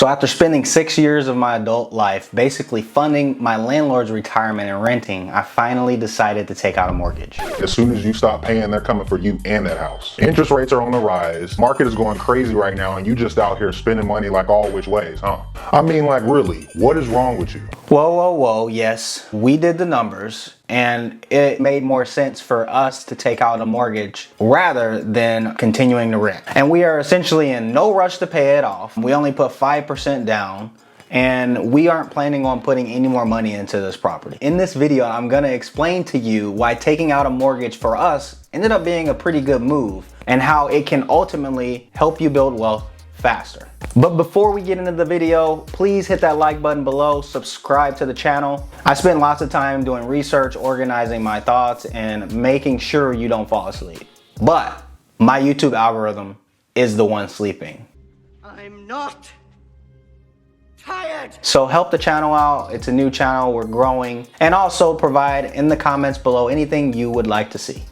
So after spending 6 years of my adult life basically funding my landlord's retirement and renting, I finally decided to take out a mortgage. As soon as you stop paying, they're coming for you and that house. Interest rates are on the rise. Market is going crazy right now, and you just out here spending money like all which ways, huh? I mean, like, really, what is wrong with you? Whoa, yes, we did the numbers, and it made more sense for us to take out a mortgage rather than continuing to rent. And we are essentially in no rush to pay it off. We only put 5% down, and we aren't planning on putting any more money into this property. In this video, I'm gonna explain to you why taking out a mortgage for us ended up being a pretty good move and how it can ultimately help you build wealth faster. But before we get into the video, please hit that like button below, subscribe to the channel. I spend lots of time doing research, organizing my thoughts, and making sure you don't fall asleep. But my YouTube algorithm is the one sleeping. I'm not tired. So help the channel out. It's a new channel, we're growing. And also provide in the comments below anything you would like to see.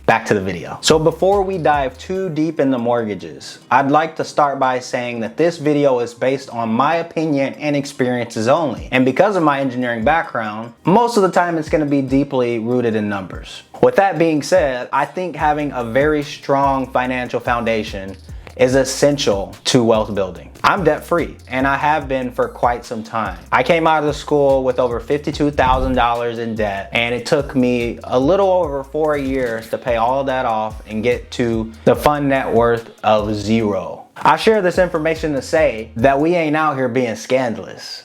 Back to the video. So before we dive too deep into mortgages, I'd like to start by saying that this video is based on my opinion and experiences only. And because of my engineering background, most of the time it's gonna be deeply rooted in numbers. With that being said, I think having a very strong financial foundation is essential to wealth building. I'm debt free, and I have been for quite some time. I came out of the school with over $52,000 in debt, and it took me a little over 4 years to pay all of that off and get to the fund net worth of 0. I share this information to say that we ain't out here being scandalous.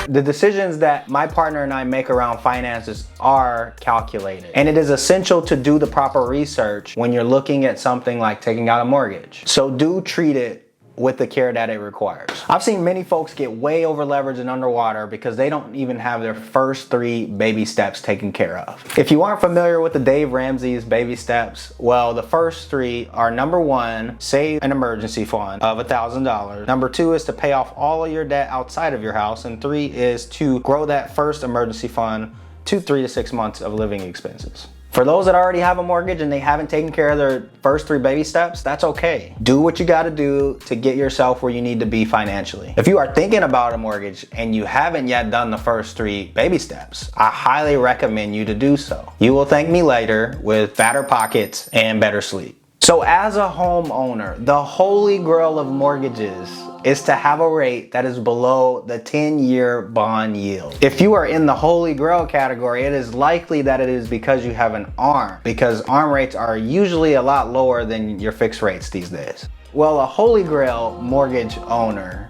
The decisions that my partner and I make around finances are calculated, and it is essential to do the proper research when you're looking at something like taking out a mortgage. So do treat it with the care that it requires. I've seen many folks get way over leveraged and underwater because they don't even have their first 3 baby steps taken care of. If you aren't familiar with the Dave Ramsey's baby steps, well, the first 3 are: number 1, save an emergency fund of $1,000. Number 2 is to pay off all of your debt outside of your house. And 3 is to grow that first emergency fund to 3 to 6 months of living expenses. For those that already have a mortgage and they haven't taken care of their first 3 baby steps, that's okay. Do what you gotta do to get yourself where you need to be financially. If you are thinking about a mortgage and you haven't yet done the first 3 baby steps, I highly recommend you to do so. You will thank me later with fatter pockets and better sleep. So as a homeowner, the holy grail of mortgages is to have a rate that is below the 10-year bond yield. If you are in the holy grail category, it is likely that it is because you have an ARM, because ARM rates are usually a lot lower than your fixed rates these days. Well, a holy grail mortgage owner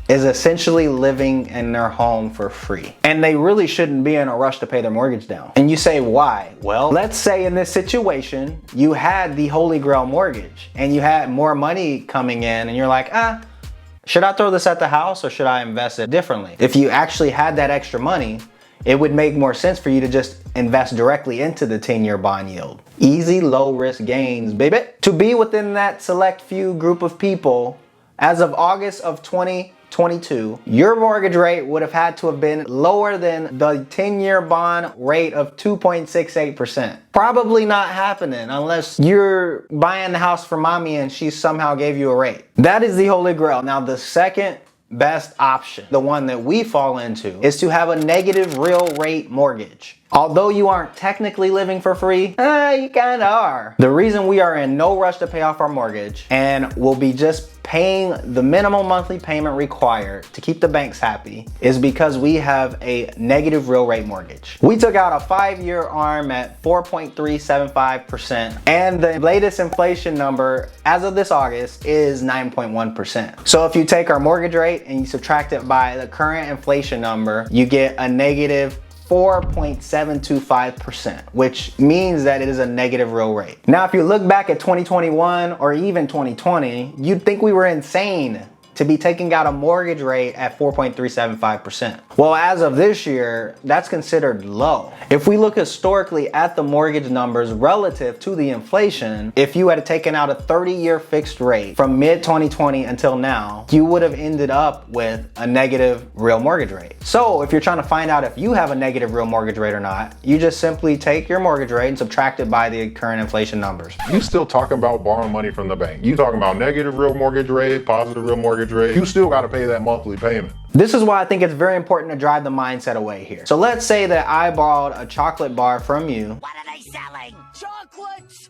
is essentially living in their home for free. And they really shouldn't be in a rush to pay their mortgage down. And you say, why? Well, let's say in this situation, you had the holy grail mortgage and you had more money coming in and you're like, should I throw this at the house or should I invest it differently? If you actually had that extra money, it would make more sense for you to just invest directly into the 10-year bond yield. Easy, low risk gains, baby. To be within that select few group of people, as of August of 2022, your mortgage rate would have had to have been lower than the 10-year bond rate of 2.68%. Probably not happening unless you're buying the house for mommy and she somehow gave you a rate. That is the holy grail. Now, the second best option, the one that we fall into, is to have a negative real rate mortgage. Although you aren't technically living for free, you kinda are. The reason we are in no rush to pay off our mortgage and will be just paying the minimum monthly payment required to keep the banks happy is because we have a negative real rate mortgage. We took out a 5-year ARM at 4.375%, and the latest inflation number as of this August is 9.1%. So if you take our mortgage rate and you subtract it by the current inflation number, you get a negative 4.725%, which means that it is a negative real rate. Now, if you look back at 2021 or even 2020, you'd think we were insane to be taking out a mortgage rate at 4.375%. Well, as of this year, that's considered low. If we look historically at the mortgage numbers relative to the inflation, if you had taken out a 30-year fixed rate from mid-2020 until now, you would have ended up with a negative real mortgage rate. So if you're trying to find out if you have a negative real mortgage rate or not, you just simply take your mortgage rate and subtract it by the current inflation numbers. You still talking about borrowing money from the bank. You talking about negative real mortgage rate, positive real mortgage mortgage rate, you still got to pay that monthly payment. This is why I think it's very important to drive the mindset away here. So let's say that I borrowed a chocolate bar from you. What are they selling? Chocolates!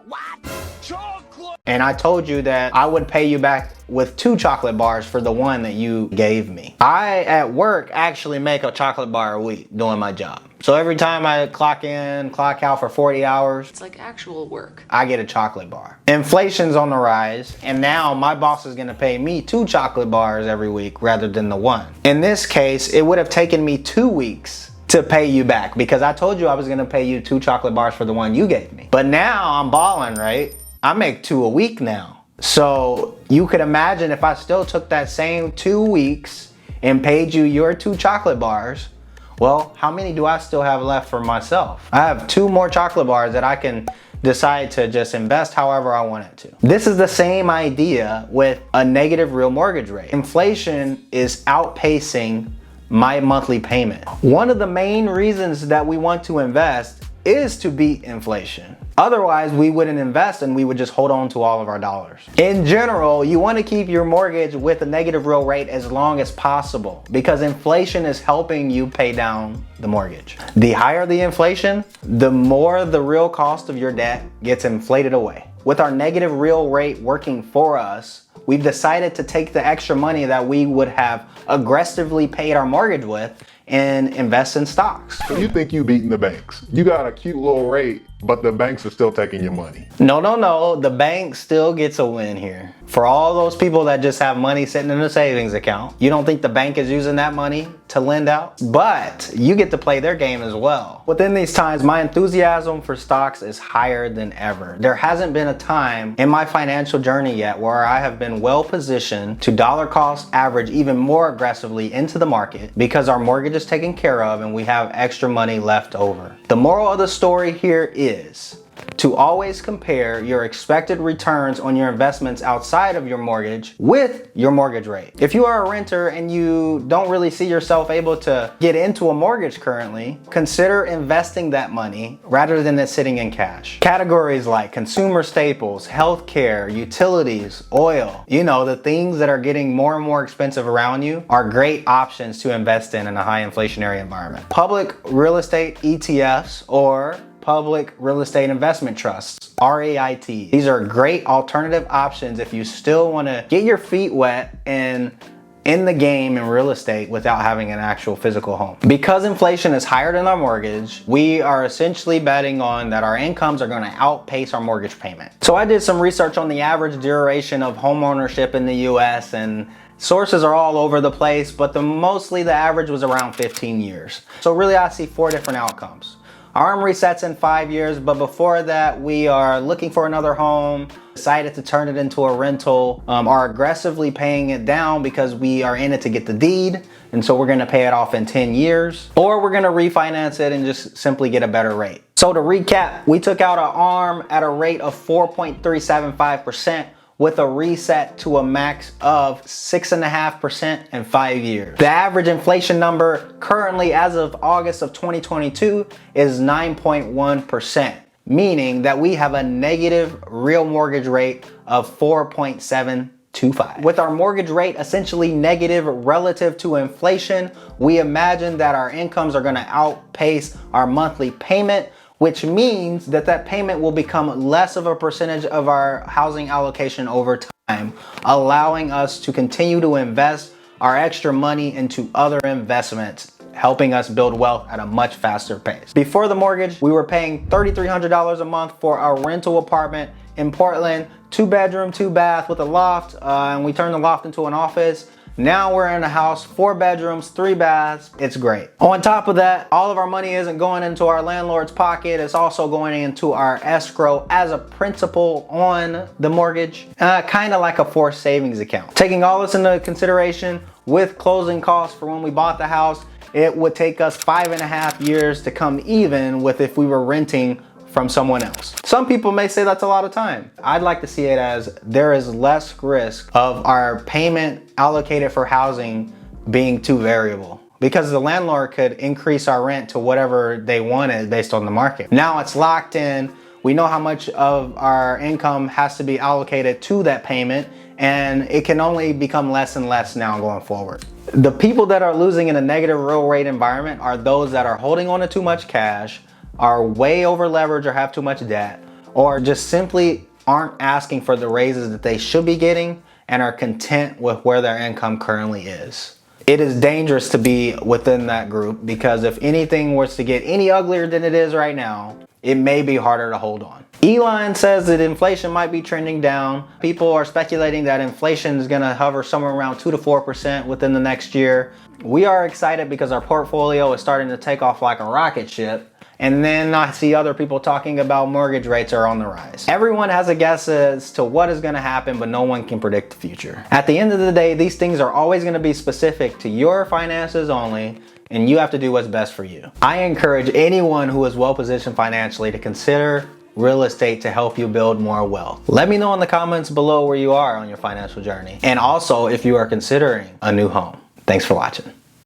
What? Chocolate! And I told you that I would pay you back with 2 chocolate bars for the one that you gave me. I, at work, actually make a chocolate bar a week doing my job. So every time I clock in, clock out for 40 hours, it's like actual work. I get a chocolate bar. Inflation's on the rise, and now my boss is gonna pay me 2 chocolate bars every week rather than the 1. In this case, it would have taken me 2 weeks to pay you back because I told you I was gonna pay you 2 chocolate bars for the one you gave me. But now I'm balling, right? I make 2 a week now. So you could imagine if I still took that same 2 weeks and paid you your 2 chocolate bars, well, how many do I still have left for myself? I have 2 more chocolate bars that I can decide to just invest however I want it to. This is the same idea with a negative real mortgage rate. Inflation is outpacing my monthly payment. One of the main reasons that we want to invest is to beat inflation. Otherwise, we wouldn't invest and we would just hold on to all of our dollars. In general, you want to keep your mortgage with a negative real rate as long as possible because inflation is helping you pay down the mortgage. The higher the inflation, the more the real cost of your debt gets inflated away. With our negative real rate working for us, we've decided to take the extra money that we would have aggressively paid our mortgage with and invest in stocks. So you think you beating the banks. You got a cute little rate, but the banks are still taking your money. No. The bank still gets a win here. For all those people that just have money sitting in a savings account, you don't think the bank is using that money to lend out? But you get to play their game as well. Within these times, my enthusiasm for stocks is higher than ever. There hasn't been a time in my financial journey yet where I have been well positioned to dollar cost average even more aggressively into the market because our mortgage is taken care of and we have extra money left over. The moral of the story here is to always compare your expected returns on your investments outside of your mortgage with your mortgage rate. If you are a renter and you don't really see yourself able to get into a mortgage currently, consider investing that money rather than it sitting in cash. Categories like consumer staples, healthcare, utilities, oil, the things that are getting more and more expensive around you are great options to invest in a high inflationary environment. Public real estate ETFs or public real estate investment trusts, REIT. These are great alternative options if you still want to get your feet wet and in the game in real estate without having an actual physical home. Because inflation is higher than our mortgage, we are essentially betting on that our incomes are going to outpace our mortgage payment. So I did some research on the average duration of home ownership in the US, and sources are all over the place, but mostly the average was around 15 years. So really I see 4 different outcomes. Our arm resets in 5 years, but before that, we are looking for another home, decided to turn it into a rental, are aggressively paying it down because we are in it to get the deed, and so we're gonna pay it off in 10 years, or we're gonna refinance it and just simply get a better rate. So to recap, we took out an ARM at a rate of 4.375%, with a reset to a max of 6.5% in 5 years. The average inflation number currently as of August of 2022 is 9.1%, meaning that we have a negative real mortgage rate of 4.725. With our mortgage rate essentially negative relative to inflation, we imagine that our incomes are gonna outpace our monthly payment, which means that that payment will become less of a percentage of our housing allocation over time, allowing us to continue to invest our extra money into other investments, helping us build wealth at a much faster pace. Before the mortgage, we were paying $3,300 a month for a rental apartment in Portland, 2 bedroom, 2 bath with a loft, and we turned the loft into an office. Now we're in a house, 4 bedrooms, 3 baths. It's great. On top of that, all of our money isn't going into our landlord's pocket. It's also going into our escrow as a principal on the mortgage, kind of like a forced savings account. Taking all this into consideration with closing costs for when we bought the house, it would take us 5.5 years to come even with if we were renting from someone else. Some people may say that's a lot of time. I'd like to see it as there is less risk of our payment allocated for housing being too variable, because the landlord could increase our rent to whatever they wanted based on the market. Now it's locked in. We know how much of our income has to be allocated to that payment, and it can only become less and less now going forward. The people that are losing in a negative real rate environment are those that are holding on to too much cash, are way over leveraged or have too much debt, or just simply aren't asking for the raises that they should be getting and are content with where their income currently is. It is dangerous to be within that group because if anything was to get any uglier than it is right now, it may be harder to hold on. Elon says that inflation might be trending down. People are speculating that inflation is gonna hover somewhere around 2 to 4% within the next year. We are excited because our portfolio is starting to take off like a rocket ship. And then I see other people talking about mortgage rates are on the rise. Everyone has a guess as to what is gonna happen, but no one can predict the future. At the end of the day, these things are always gonna be specific to your finances only, and you have to do what's best for you. I encourage anyone who is well positioned financially to consider real estate to help you build more wealth. Let me know in the comments below where you are on your financial journey. And also if you are considering a new home. Thanks for watching.